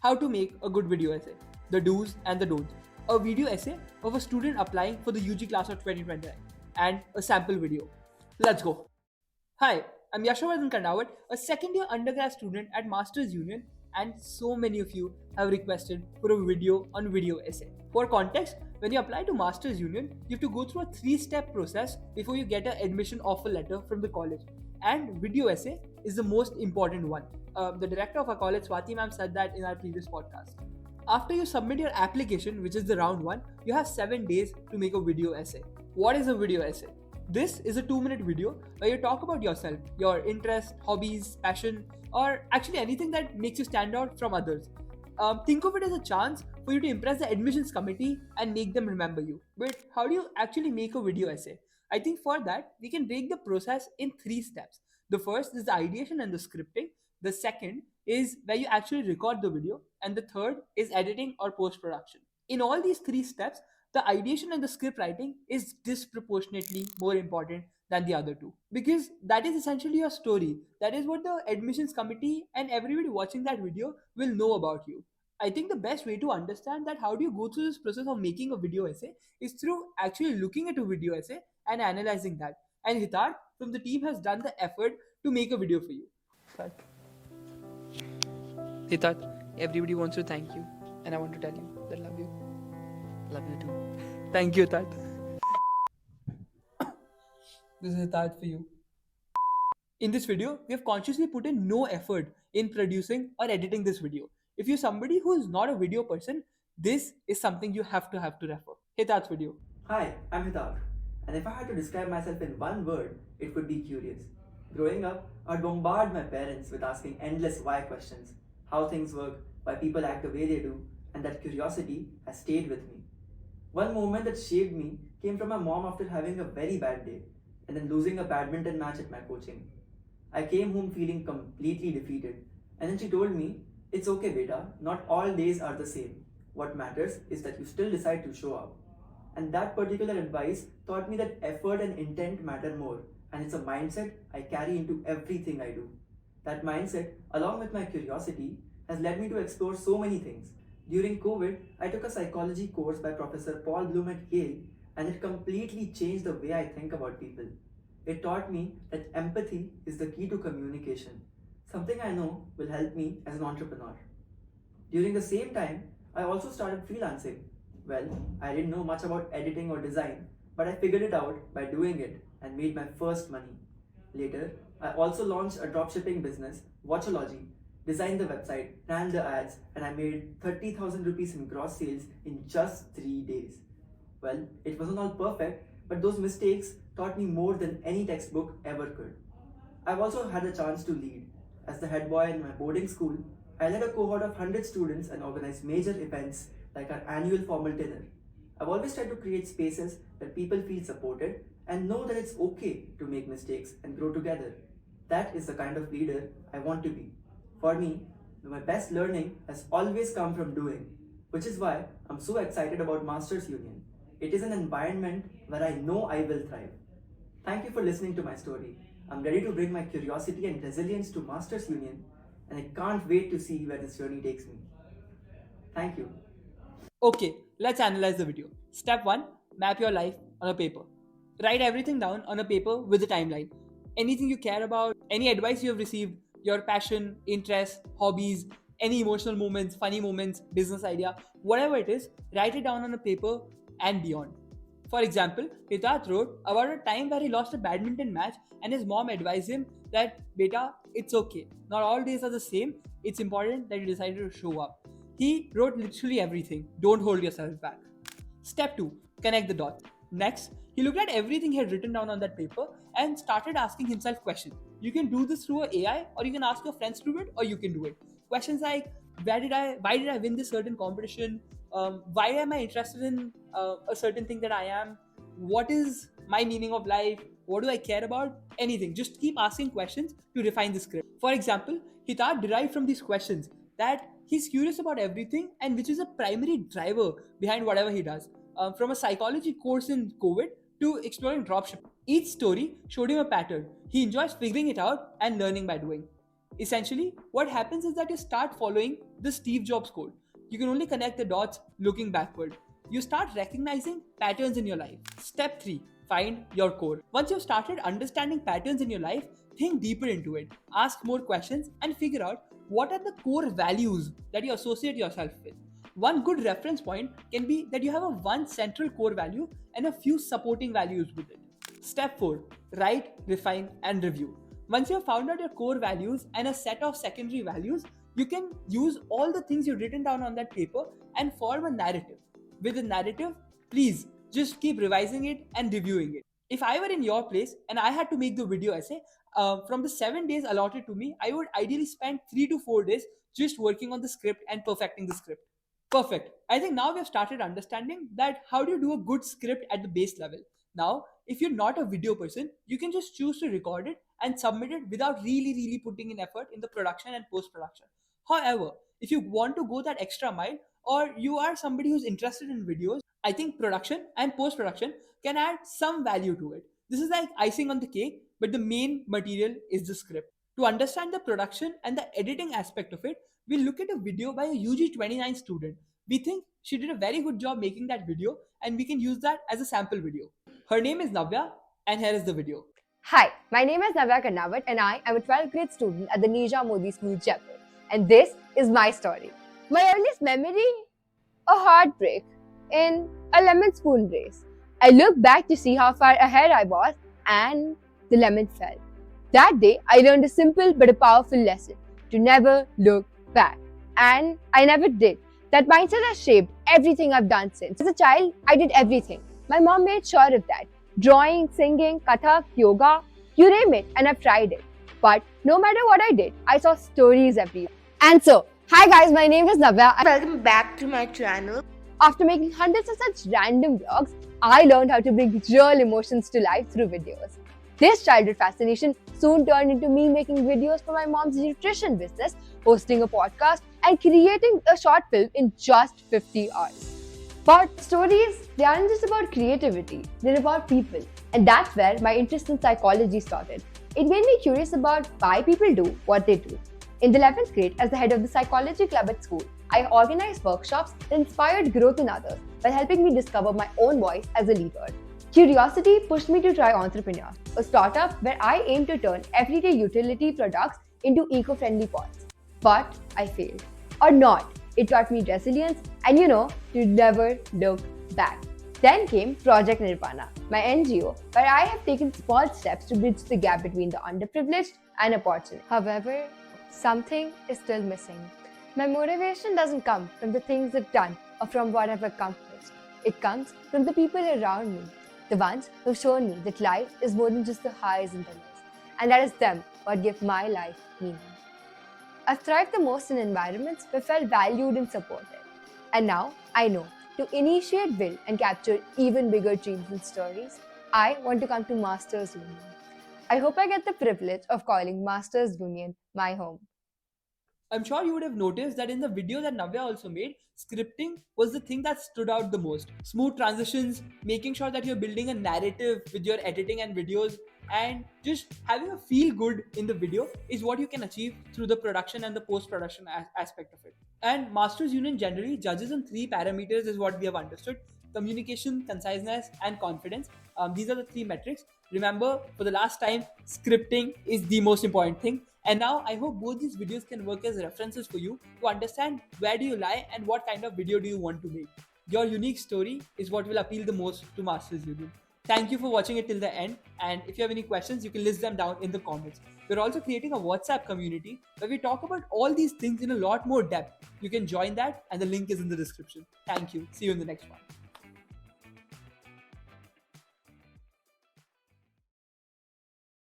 How to make a good video essay, the do's and the don'ts. A video essay of a student applying for the UG class of 2029 and a sample video. Let's go. Hi, I'm Yashovardhan Kandawat, a second year undergrad student at Masters Union, and so many of you have requested for a video on video essay. For context, when you apply to Masters Union, you have to go through a 3-step process before you get an admission offer letter from the college. And video essay is the most important one. The director of our college, Swati ma'am, said that in our previous podcast. After you submit your application, which is the round 1, you have 7 days to make a video essay. What is a video essay? This is a 2-minute video where you talk about yourself, your interests, hobbies, passion, or actually anything that makes you stand out from others. Think of it as a chance for you to impress the admissions committee and make them remember you. But how do you actually make a video essay? I think for that, we can break the process in 3 steps. The first is the ideation and the scripting. The second is where you actually record the video. And the third is editing or post production. In all these 3 steps, the ideation and the script writing is disproportionately more important than the other two, because that is essentially your story. That is what the admissions committee and everybody watching that video will know about you. I think the best way to understand that how do you go through this process of making a video essay is through actually looking at a video essay and analyzing that. And Hitar from the team has done the effort to make a video for you. Hitar, everybody wants to thank you, and I want to tell you that I love you. Love you too. Thank you, Tat. This is Tat for you. In this video, we have consciously put in no effort in producing or editing this video. If you're somebody who is not a video person, this is something you have to refer. Hey, Tat's video. Hi, I'm Hitar, and if I had to describe myself in one word, it would be curious. Growing up, I'd bombard my parents with asking endless why questions, how things work, why people act the way they do, and that curiosity has stayed with me. One moment that shaped me came from my mom after having a very bad day and then losing a badminton match at my coaching. I came home feeling completely defeated, and then she told me, "It's okay, beta, not all days are the same. What matters is that you still decide to show up." And that particular advice taught me that effort and intent matter more, and it's a mindset I carry into everything I do. That mindset, along with my curiosity, has led me to explore so many things. During COVID, I took a psychology course by Professor Paul Bloom at Yale, and it completely changed the way I think about people. It taught me that empathy is the key to communication, something I know will help me as an entrepreneur. During the same time, I also started freelancing. Well, I didn't know much about editing or design, but I figured it out by doing it and made my first money. Later, I also launched a dropshipping business, Watchology, designed the website, ran the ads, and I made 30,000 rupees in gross sales in just 3 days. Well, it wasn't all perfect, but those mistakes taught me more than any textbook ever could. I've also had a chance to lead. As the head boy in my boarding school, I led a cohort of 100 students and organized major events like our annual formal dinner. I've always tried to create spaces where people feel supported and know that it's okay to make mistakes and grow together. That is the kind of leader I want to be. For me, my best learning has always come from doing, which is why I'm so excited about Masters Union. It is an environment where I know I will thrive. Thank you for listening to my story. I'm ready to bring my curiosity and resilience to Masters Union, and I can't wait to see where this journey takes me. Thank you. Okay, let's analyze the video. Step 1, map your life on a paper. Write everything down on a paper with a timeline. Anything you care about, any advice you have received, your passion, interests, hobbies, any emotional moments, funny moments, business idea, whatever it is, write it down on a paper and beyond. For example, Hitat wrote about a time where he lost a badminton match and his mom advised him that, "Beta, it's okay. Not all days are the same. It's important that you decided to show up." He wrote literally everything. Don't hold yourself back. Step 2, connect the dots. Next, he looked at everything he had written down on that paper and started asking himself questions. You can do this through AI, or you can ask your friends to do it, or you can do it. Questions like, why did I win this certain competition? Why am I interested in a certain thing that I am? What is my meaning of life? What do I care about? Anything. Just keep asking questions to refine the script. For example, Hitar derived from these questions that he's curious about everything, and which is a primary driver behind whatever he does. From a psychology course in COVID to exploring dropshipping. Each story showed him a pattern. He enjoys figuring it out and learning by doing. Essentially, what happens is that you start following the Steve Jobs code. You can only connect the dots looking backward. You start recognizing patterns in your life. Step 3, find your core. Once you've started understanding patterns in your life, think deeper into it, ask more questions, and figure out what are the core values that you associate yourself with. One good reference point can be that you have a one central core value and a few supporting values with it. Step 4, write, refine, and review. Once you have found out your core values and a set of secondary values, you can use all the things you've written down on that paper and form a narrative. With a narrative, please just keep revising it and reviewing it. If I were in your place and I had to make the video essay, from the 7 days allotted to me, I would ideally spend 3 to 4 days just working on the script and perfecting the script. Perfect. I think now we have started understanding that how do you do a good script at the base level. Now, if you're not a video person, you can just choose to record it and submit it without really putting in effort in the production and post production. However, if you want to go that extra mile or you are somebody who's interested in videos, I think production and post production can add some value to it. This is like icing on the cake, but the main material is the script. To understand the production and the editing aspect of it, we'll look at a video by a UG 29 student. We think she did a very good job making that video, and we can use that as a sample video. Her name is Navya, and here is the video. Hi, my name is Navya Kannawat and I am a 12th grade student at the Neja Modi School, Jaipur. And this is my story. My earliest memory? A heartbreak in a lemon spoon race. I looked back to see how far ahead I was and the lemon fell. That day, I learned a simple but a powerful lesson to never look back. And I never did. That mindset has shaped everything I've done since. As a child, I did everything. My mom made sure of that. Drawing, singing, kathak, yoga, you name it, and I've tried it. But no matter what I did, I saw stories everywhere. And so, hi guys, my name is Navya. Welcome back to my channel. After making hundreds of such random vlogs, I learned how to bring real emotions to life through videos. This childhood fascination soon turned into me making videos for my mom's nutrition business, hosting a podcast, and creating a short film in just 50 hours. But stories, they aren't just about creativity, they're about people. And that's where my interest in psychology started. It made me curious about why people do what they do. In the 11th grade, as the head of the psychology club at school, I organized workshops that inspired growth in others while helping me discover my own voice as a leader. Curiosity pushed me to try Entrepreneur, a startup where I aim to turn everyday utility products into eco-friendly pods. But I failed. Or not. It taught me resilience and to never look back. Then came Project Nirvana, my NGO, where I have taken small steps to bridge the gap between the underprivileged and opportunity. However, something is still missing. My motivation doesn't come from the things I've done or from what I've accomplished. It comes from the people around me, the ones who've shown me that life is more than just the highs and the lows. And that is them what give my life meaning. I've thrived the most in environments where I felt valued and supported. And now I know to initiate, build, and capture even bigger dreams and stories, I want to come to Masters Union. I hope I get the privilege of calling Masters Union my home. I'm sure you would have noticed that in the video that Navya also made, scripting was the thing that stood out the most. Smooth transitions, making sure that you're building a narrative with your editing and videos, and just having a feel good in the video is what you can achieve through the production and the post-production aspect of it. And Masters Union generally judges on 3 parameters is what we have understood: communication, conciseness, and confidence. These are the 3 metrics. Remember, for the last time, scripting is the most important thing. And now I hope both these videos can work as references for you to understand where do you lie and what kind of video do you want to make. Your unique story is what will appeal the most to Masters Union. Thank you for watching it till the end, and if you have any questions, you can list them down in the comments. We're also creating a WhatsApp community where we talk about all these things in a lot more depth. You can join that, and the link is in the description. Thank you. See you in the next one.